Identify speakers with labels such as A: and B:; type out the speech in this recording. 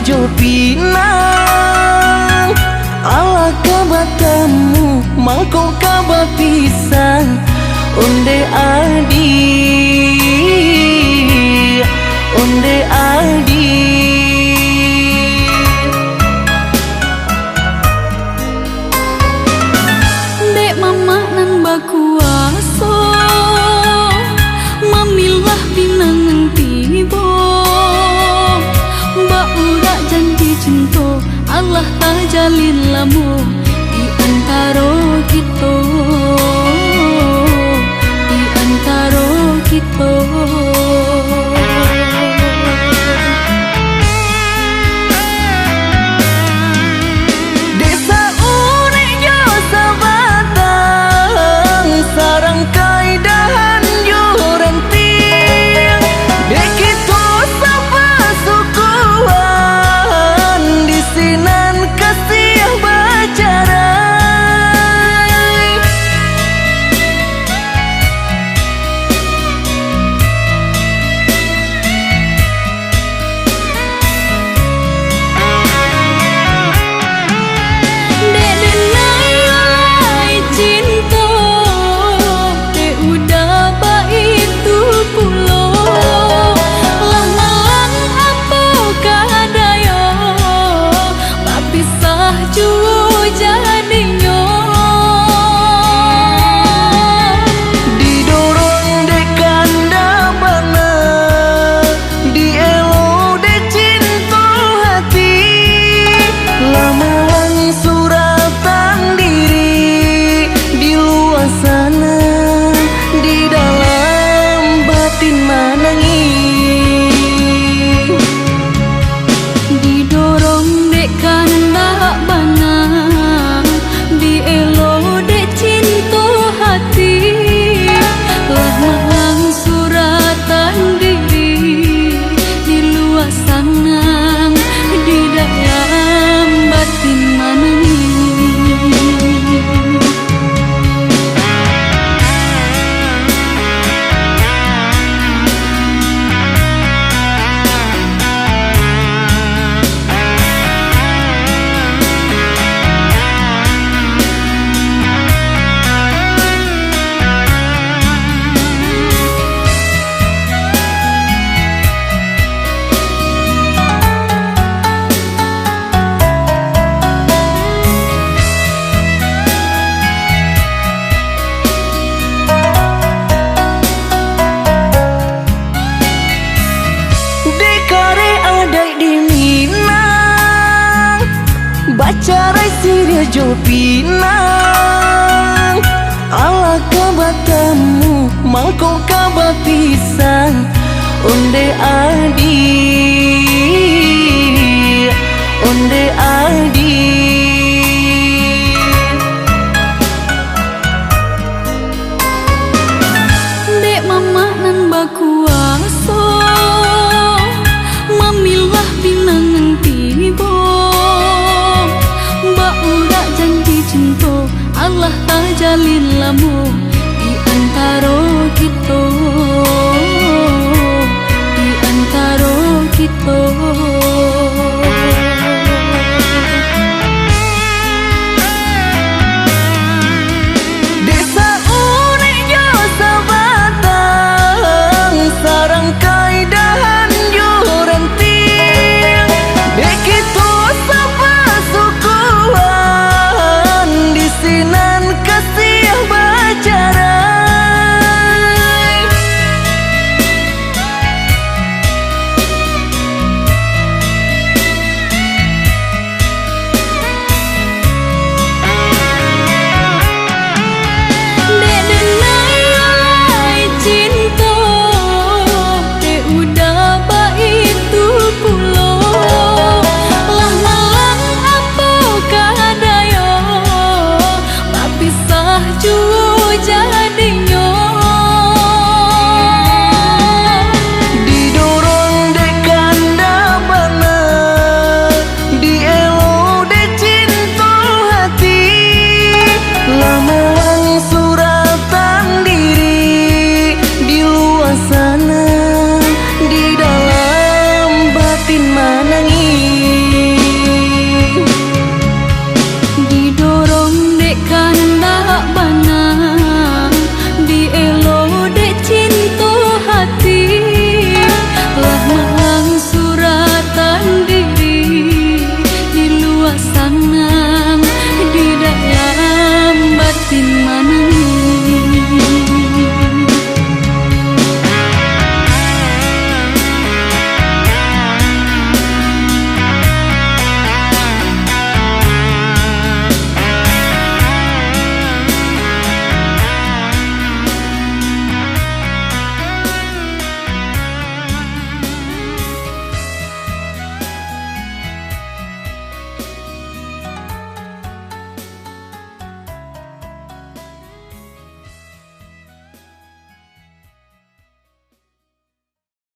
A: jo pinang ala kabatamu mangko kabar pisang onde adi
B: dek mama nan bakuaso mamilah pinang tibo mbak urak janji cinta Allah tak jalin lamu di antara kita, di antara kita.
A: Desa urek jo sabatang sarang kaidahan jo renting dek kita sapa sukuan di sinan kasih bacara bacarai siria jo pinang ala kabatamu mangko kabar pisang onde adi
B: dek mama nan bakuaso mamilah pinang tibo mbak urak janji cinta Allah tak jalin lamu